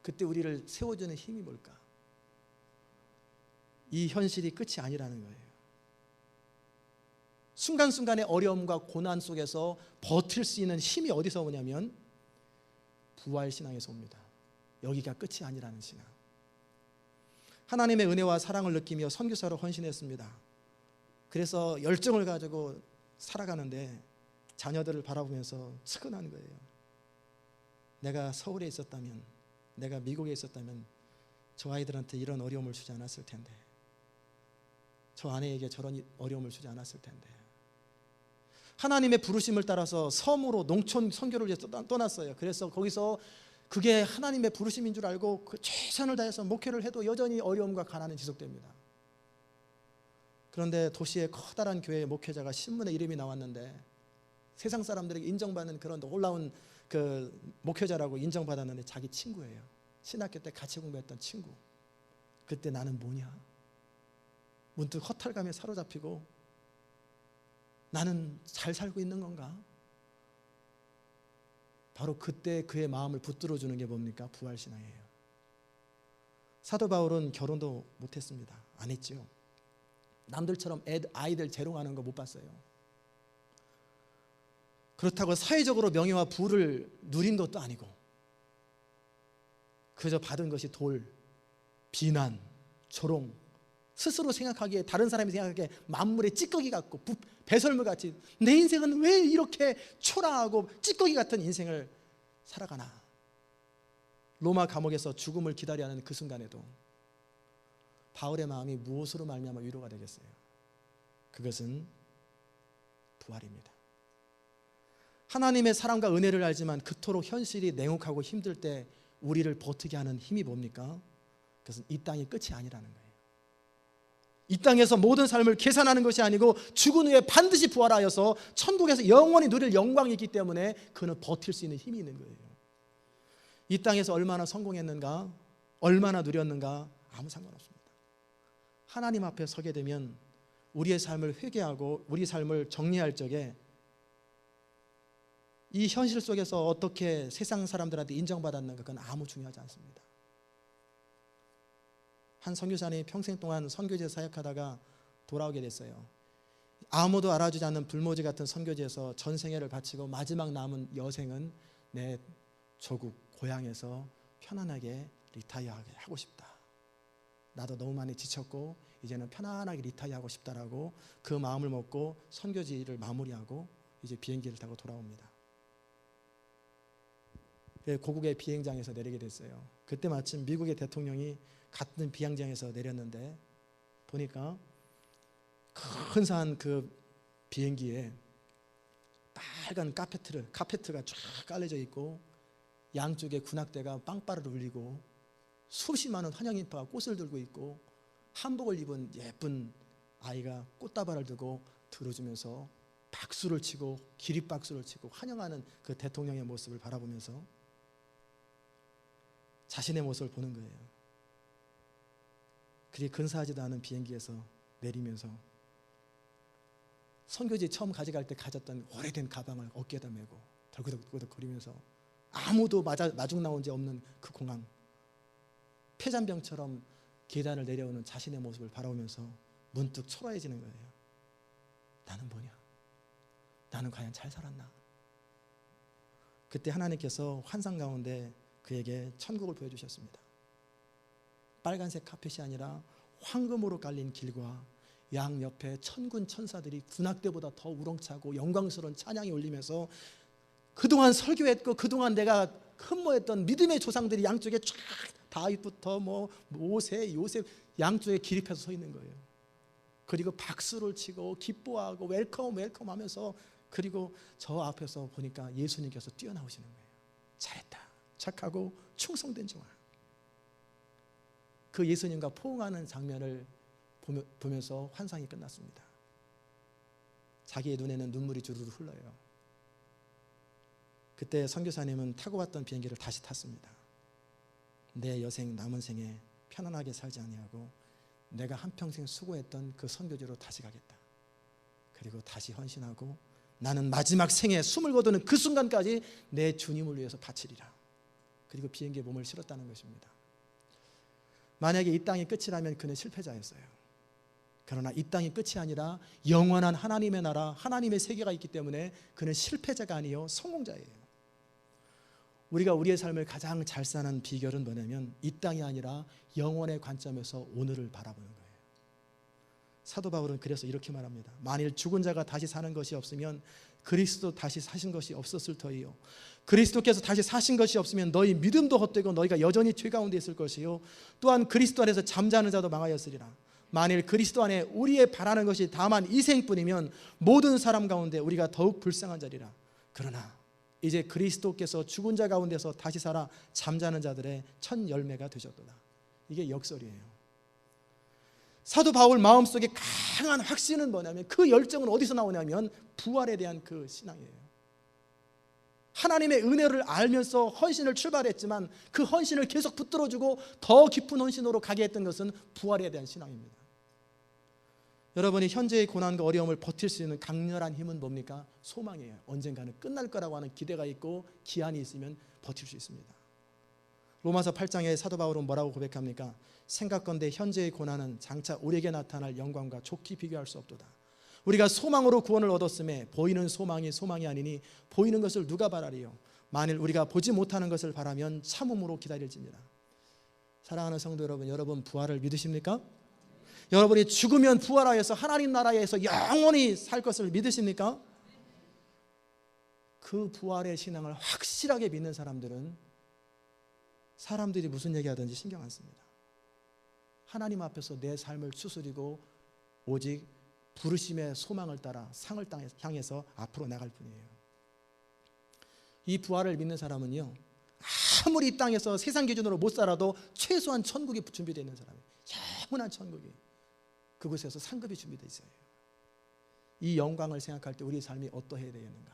그때 우리를 세워주는 힘이 뭘까? 이 현실이 끝이 아니라는 거예요. 순간순간의 어려움과 고난 속에서 버틸 수 있는 힘이 어디서 오냐면 부활신앙에서 옵니다. 여기가 끝이 아니라는 신앙. 하나님의 은혜와 사랑을 느끼며 선교사로 헌신했습니다. 그래서 열정을 가지고 살아가는데 자녀들을 바라보면서 측은한 거예요. 내가 서울에 있었다면, 내가 미국에 있었다면 저 아이들한테 이런 어려움을 주지 않았을 텐데. 저 아내에게 저런 어려움을 주지 않았을 텐데. 하나님의 부르심을 따라서 섬으로 농촌 선교를 위해서 떠났어요. 그래서 거기서 그게 하나님의 부르심인 줄 알고 그 최선을 다해서 목회를 해도 여전히 어려움과 가난은 지속됩니다. 그런데 도시의 커다란 교회의 목회자가 신문에 이름이 나왔는데 세상 사람들에게 인정받는 그런 놀라운 그 목회자라고 인정받았는데 자기 친구예요. 신학교 때 같이 공부했던 친구. 그때 나는 뭐냐? 문득 허탈감에 사로잡히고 나는 잘 살고 있는 건가? 바로 그때 그의 마음을 붙들어주는 게 뭡니까? 부활신앙이에요. 사도 바울은 결혼도 못했습니다. 안 했죠. 남들처럼 아이들 재롱하는 거 못 봤어요. 그렇다고 사회적으로 명예와 부를 누린 것도 아니고 그저 받은 것이 돌, 비난, 조롱, 스스로 생각하기에 다른 사람이 생각하기에 만물의 찌꺼기 같고 배설물 같이 내 인생은 왜 이렇게 초라하고 찌꺼기 같은 인생을 살아가나. 로마 감옥에서 죽음을 기다려 하는 그 순간에도 바울의 마음이 무엇으로 말미암아 위로가 되겠어요? 그것은 부활입니다. 하나님의 사랑과 은혜를 알지만 그토록 현실이 냉혹하고 힘들 때 우리를 버티게 하는 힘이 뭡니까? 그것은 이 땅이 끝이 아니라는 거예요. 이 땅에서 모든 삶을 계산하는 것이 아니고 죽은 후에 반드시 부활하여서 천국에서 영원히 누릴 영광이 있기 때문에 그는 버틸 수 있는 힘이 있는 거예요. 이 땅에서 얼마나 성공했는가, 얼마나 누렸는가 아무 상관없습니다. 하나님 앞에 서게 되면 우리의 삶을 회개하고 우리 삶을 정리할 적에 이 현실 속에서 어떻게 세상 사람들한테 인정받았는가 그건 아무 중요하지 않습니다. 한 선교사님이 평생 동안 선교지에 사역하다가 돌아오게 됐어요. 아무도 알아주지 않는 불모지 같은 선교지에서 전생애를 바치고 마지막 남은 여생은 내 조국 고향에서 편안하게 리타이어하게 하고 싶다. 나도 너무 많이 지쳤고 이제는 편안하게 리타이어하고 싶다라고 그 마음을 먹고 선교지를 마무리하고 이제 비행기를 타고 돌아옵니다. 고국의 비행장에서 내리게 됐어요. 그때 마침 미국의 대통령이 같은 비행장에서 내렸는데 보니까 근사한 그 비행기에 빨간 카페트가 쫙 깔려져 있고 양쪽에 군악대가 빵빠를 울리고 수십 많은 환영 인파가 꽃을 들고 있고 한복을 입은 예쁜 아이가 꽃다발을 들고 들어주면서 박수를 치고 기립박수를 치고 환영하는 그 대통령의 모습을 바라보면서 자신의 모습을 보는 거예요. 그리 근사하지도 않은 비행기에서 내리면서 선교지 처음 가져갈 때 가졌던 오래된 가방을 어깨에다 메고 덜그덕 거리면서 아무도 마중 나온 지 없는 그 공항 폐잔병처럼 계단을 내려오는 자신의 모습을 바라보면서 문득 초라해지는 거예요. 나는 뭐냐? 나는 과연 잘 살았나? 그때 하나님께서 환상 가운데 그에게 천국을 보여주셨습니다. 빨간색 카펫이 아니라 황금으로 깔린 길과 양옆에 천군 천사들이 군악대보다 더 우렁차고 영광스러운 찬양이 울리면서 그동안 설교했고 그동안 내가 흠모했던 믿음의 조상들이 양쪽에 쫙 다윗부터 모세, 요셉 양쪽에 기립해서 서 있는 거예요. 그리고 박수를 치고 기뻐하고 웰컴 하면서 그리고 저 앞에서 보니까 예수님께서 뛰어나오시는 거예요. 잘했다. 착하고 충성된 종아. 그 예수님과 포옹하는 장면을 보면서 환상이 끝났습니다. 자기의 눈에는 눈물이 주르르 흘러요. 그때 선교사님은 타고 왔던 비행기를 다시 탔습니다. 내 여생 남은 생에 편안하게 살지 아니하고 내가 한평생 수고했던 그 선교지로 다시 가겠다. 그리고 다시 헌신하고 나는 마지막 생에 숨을 거두는 그 순간까지 내 주님을 위해서 바치리라. 그리고 비행기에 몸을 실었다는 것입니다. 만약에 이 땅이 끝이라면 그는 실패자였어요. 그러나 이 땅이 끝이 아니라 영원한 하나님의 나라, 하나님의 세계가 있기 때문에 그는 실패자가 아니요 성공자예요. 우리가 우리의 삶을 가장 잘 사는 비결은 뭐냐면 이 땅이 아니라 영원의 관점에서 오늘을 바라보는 거예요. 사도 바울은 그래서 이렇게 말합니다. 만일 죽은 자가 다시 사는 것이 없으면 그리스도 다시 사신 것이 없었을 터이요. 그리스도께서 다시 사신 것이 없으면 너희 믿음도 헛되고 너희가 여전히 죄 가운데 있을 것이요. 또한 그리스도 안에서 잠자는 자도 망하였으리라. 만일 그리스도 안에 우리의 바라는 것이 다만 이생뿐이면 모든 사람 가운데 우리가 더욱 불쌍한 자리라. 그러나 이제 그리스도께서 죽은 자 가운데서 다시 살아 잠자는 자들의 첫 열매가 되셨도다. 이게 역설이에요. 사도 바울 마음속에 강한 확신은 뭐냐면, 그 열정은 어디서 나오냐면 부활에 대한 그 신앙이에요. 하나님의 은혜를 알면서 헌신을 출발했지만 그 헌신을 계속 붙들어주고 더 깊은 헌신으로 가게 했던 것은 부활에 대한 신앙입니다. 여러분이 현재의 고난과 어려움을 버틸 수 있는 강렬한 힘은 뭡니까? 소망이에요. 언젠가는 끝날 거라고 하는 기대가 있고 기한이 있으면 버틸 수 있습니다. 로마서 8장에 사도 바울은 뭐라고 고백합니까? 생각건대 현재의 고난은 장차 우리에게 나타날 영광과 좋게 비교할 수 없도다. 우리가 소망으로 구원을 얻었음에 보이는 소망이 소망이 아니니 보이는 것을 누가 바라리요? 만일 우리가 보지 못하는 것을 바라면 참음으로 기다릴지니라. 사랑하는 성도 여러분, 여러분 부활을 믿으십니까? 여러분이 죽으면 부활하여서 하나님 나라에서 영원히 살 것을 믿으십니까? 그 부활의 신앙을 확실하게 믿는 사람들은 사람들이 무슨 얘기하든지 신경 안 씁니다. 하나님 앞에서 내 삶을 추스리고 오직 부르심의 소망을 따라 상을 향해서 앞으로 나갈 뿐이에요. 이 부활을 믿는 사람은요, 아무리 이 땅에서 세상 기준으로 못 살아도 최소한 천국이 준비되어 있는 사람이에요. 영원한 천국이, 그곳에서 상급이 준비되어 있어요. 이 영광을 생각할 때 우리의 삶이 어떠해야 되겠는가?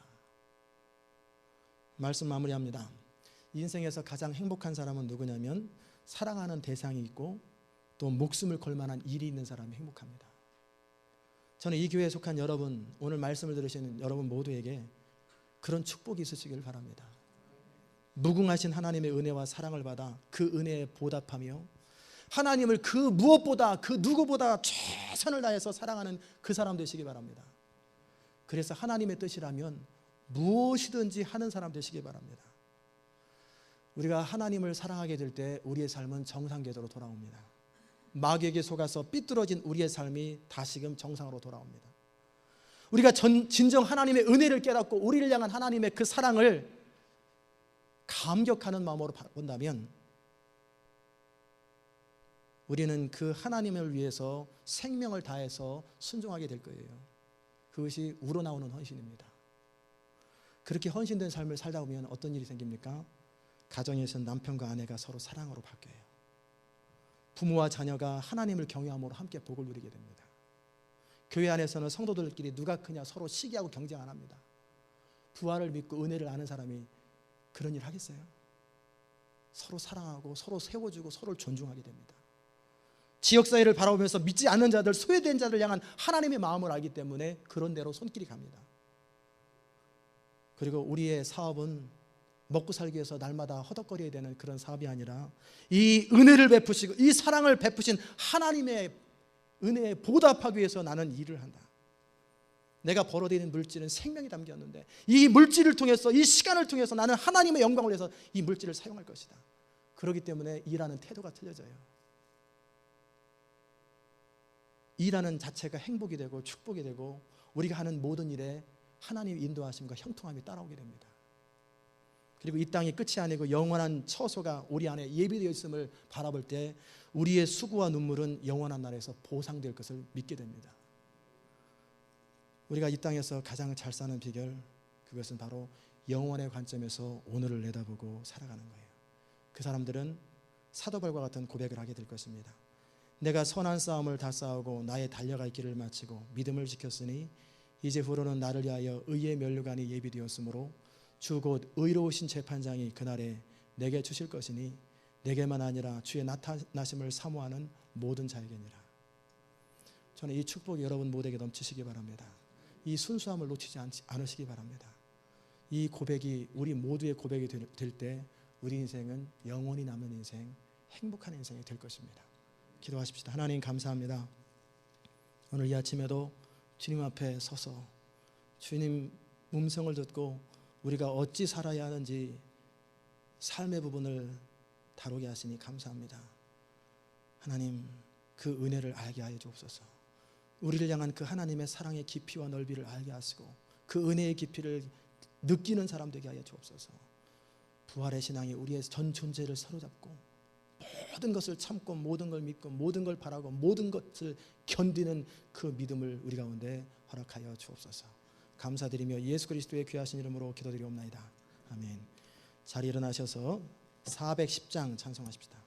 말씀 마무리합니다. 인생에서 가장 행복한 사람은 누구냐면 사랑하는 대상이 있고 또 목숨을 걸 만한 일이 있는 사람이 행복합니다. 저는 이 교회에 속한 여러분, 오늘 말씀을 들으시는 여러분 모두에게 그런 축복이 있으시길 바랍니다. 무궁하신 하나님의 은혜와 사랑을 받아 그 은혜에 보답하며 하나님을 그 무엇보다 그 누구보다 최선을 다해서 사랑하는 그 사람 되시기 바랍니다. 그래서 하나님의 뜻이라면 무엇이든지 하는 사람 되시기 바랍니다. 우리가 하나님을 사랑하게 될 때 우리의 삶은 정상궤도로 돌아옵니다. 마귀에게 속아서 삐뚤어진 우리의 삶이 다시금 정상으로 돌아옵니다. 우리가 진정 하나님의 은혜를 깨닫고 우리를 향한 하나님의 그 사랑을 감격하는 마음으로 본다면 우리는 그 하나님을 위해서 생명을 다해서 순종하게 될 거예요. 그것이 우러나오는 헌신입니다. 그렇게 헌신된 삶을 살다 보면 어떤 일이 생깁니까? 가정에서 남편과 아내가 서로 사랑으로 바뀌어요. 부모와 자녀가 하나님을 경외함으로 함께 복을 누리게 됩니다. 교회 안에서는 성도들끼리 누가 크냐 서로 시기하고 경쟁 안 합니다. 부활을 믿고 은혜를 아는 사람이 그런 일 하겠어요? 서로 사랑하고 서로 세워주고 서로를 존중하게 됩니다. 지역사회를 바라보면서 믿지 않는 자들, 소외된 자들 향한 하나님의 마음을 알기 때문에 그런 대로 손길이 갑니다. 그리고 우리의 사업은 먹고 살기 위해서 날마다 허덕거려야 되는 그런 사업이 아니라 이 은혜를 베푸시고 이 사랑을 베푸신 하나님의 은혜에 보답하기 위해서 나는 일을 한다. 내가 벌어들이는 물질은 생명이 담겼는데 이 물질을 통해서, 이 시간을 통해서 나는 하나님의 영광을 위해서 이 물질을 사용할 것이다. 그렇기 때문에 일하는 태도가 틀려져요. 일하는 자체가 행복이 되고 축복이 되고 우리가 하는 모든 일에 하나님의 인도하심과 형통함이 따라오게 됩니다. 그리고 이 땅이 끝이 아니고 영원한 처소가 우리 안에 예비되어 있음을 바라볼 때 우리의 수고와 눈물은 영원한 나라에서 보상될 것을 믿게 됩니다. 우리가 이 땅에서 가장 잘 사는 비결, 그것은 바로 영원의 관점에서 오늘을 내다보고 살아가는 거예요. 그 사람들은 사도 바울과 같은 고백을 하게 될 것입니다. 내가 선한 싸움을 다 싸우고 나의 달려갈 길을 마치고 믿음을 지켰으니 이제 후로는 나를 위하여 의의 면류관이 예비되었으므로 주 곧 의로우신 재판장이 그날에 내게 주실 것이니 내게만 아니라 주의 나타나심을 사모하는 모든 자에게니라. 저는 이 축복이 여러분 모두에게 넘치시기 바랍니다. 이 순수함을 놓치지 않으시기 바랍니다. 이 고백이 우리 모두의 고백이 될 때 우리 인생은 영원히 남는 인생, 행복한 인생이 될 것입니다. 기도하십시다. 하나님 감사합니다. 오늘 이 아침에도 주님 앞에 서서 주님 음성을 듣고 우리가 어찌 살아야 하는지 삶의 부분을 다루게 하시니 감사합니다. 하나님, 그 은혜를 알게 하여 주옵소서. 우리를 향한 그 하나님의 사랑의 깊이와 넓이를 알게 하시고 그 은혜의 깊이를 느끼는 사람 되게 하여 주옵소서. 부활의 신앙이 우리의 전 존재를 사로잡고 모든 것을 참고 모든 걸 믿고 모든 걸 바라고 모든 것을 견디는 그 믿음을 우리 가운데 허락하여 주옵소서. 감사드리며 예수 그리스도의 귀하신 이름으로 기도드리옵나이다. 아멘. 자리 일어나셔서 410장 찬송하십시다.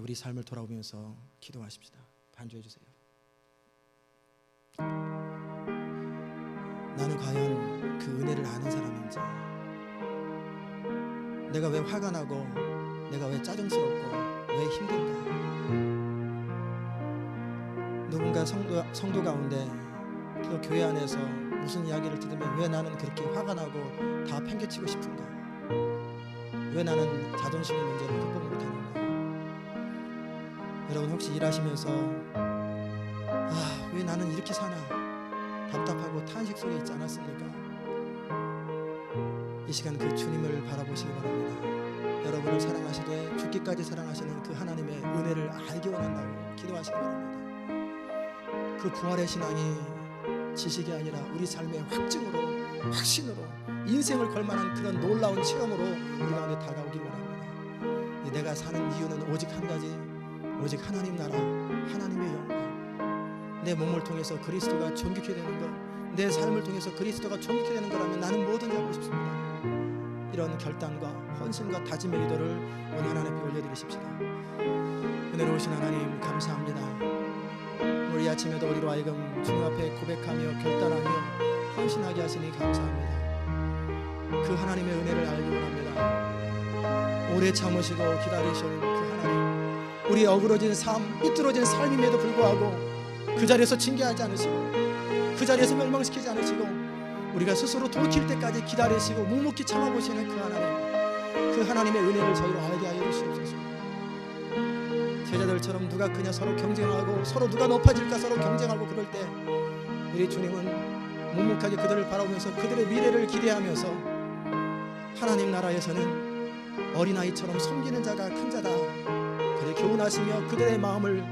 우리 삶을 돌아보면서 기도하십시다. 반주해 주세요. 나는 과연 그 은혜를 아는 사람인지, 내가 왜 화가 나고 내가 왜 짜증스럽고 왜 힘든가, 누군가 성도 가운데 또 교회 안에서 무슨 이야기를 들으면 왜 나는 그렇게 화가 나고 다 팽개치고 싶은가, 왜 나는 자존심의 문제를 극복 못하는가. 여러분 혹시 일하시면서 왜 나는 이렇게 사나 답답하고 탄식 속에 있지 않았습니까? 이 시간 그 주님을 바라보시기 바랍니다. 여러분을 사랑하시되 죽기까지 사랑하시는 그 하나님의 은혜를 알기 원한다고 기도하시기 바랍니다. 그 부활의 신앙이 지식이 아니라 우리 삶의 확증으로, 확신으로, 인생을 걸만한 그런 놀라운 체험으로 우리 가운데 다가오길 원합니다. 내가 사는 이유는 오직 한 가지, 오직 하나님 나라, 하나님의 영광, 내 몸을 통해서 그리스도가 존귀케 되는 것, 내 삶을 통해서 그리스도가 존귀케 되는 거라면 나는 뭐든지 하고 싶습니다. 이런 결단과 헌신과 다짐의 기도를 우리 하나님 앞에 올려드리십시다. 은혜로우신 하나님 감사합니다. 우리 아침에도 우리로 하여금 주님 앞에 고백하며 결단하며 헌신하게 하시니 감사합니다. 그 하나님의 은혜를 알기 원합니다. 오래 참으시고 기다리시는 그 하나님, 우리 어그러진 삶, 삐뚤어진 삶임에도 불구하고 그 자리에서 징계하지 않으시고 그 자리에서 멸망시키지 않으시고 우리가 스스로 돌이킬 때까지 기다리시고 묵묵히 참아보시는 그 하나님, 그 하나님의 은혜를 저희로 알게 하여 주시옵소서. 제자들처럼 누가 그냐 서로 경쟁하고 서로 누가 높아질까 서로 경쟁하고 그럴 때 우리 주님은 묵묵하게 그들을 바라보면서 그들의 미래를 기대하면서 하나님 나라에서는 어린아이처럼 섬기는 자가 큰 자다, 그들 교훈하시며 그들의 마음을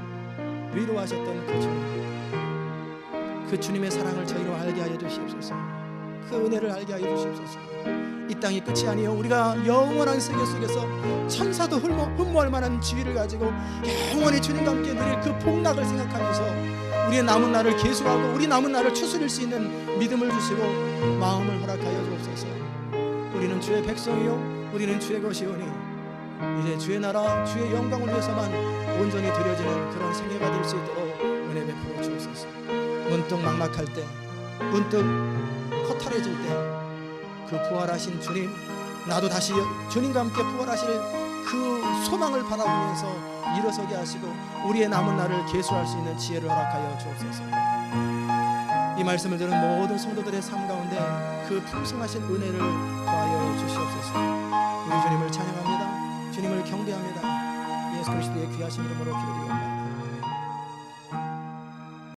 위로하셨던 그 주님, 그 주님의 사랑을 저희로 알게 하여 주시옵소서. 그 은혜를 알게 하여 주시옵소서. 이 땅이 끝이 아니요 우리가 영원한 세계 속에서 천사도 흠모할 만한 지위를 가지고 영원히 주님과 함께 누릴 그 복락을 생각하면서 우리의 남은 날을 계수하고 우리 남은 날을 추스릴 수 있는 믿음을 주시고 마음을 허락하여 주옵소서. 우리는 주의 백성이요 우리는 주의 것이오니 이제 주의 나라 주의 영광을 위해서만 온전히 드려지는 그런 생애가 될 수 있도록 은혜 베풀어 주옵소서. 문득 막막할 때, 문득 허탈해질 때 그 부활하신 주님, 나도 다시 주님과 함께 부활하실 그 소망을 바라보면서 일어서게 하시고 우리의 남은 날을 계수할 수 있는 지혜를 허락하여 주옵소서. 이 말씀을 들은 모든 성도들의 삶 가운데 그 풍성하신 은혜를 더하여 주시옵소서. 우리 주님을 찬양합니다. 주님을 경배합니다. 예수 그리스도의 귀하신 이름으로 기도드립니다.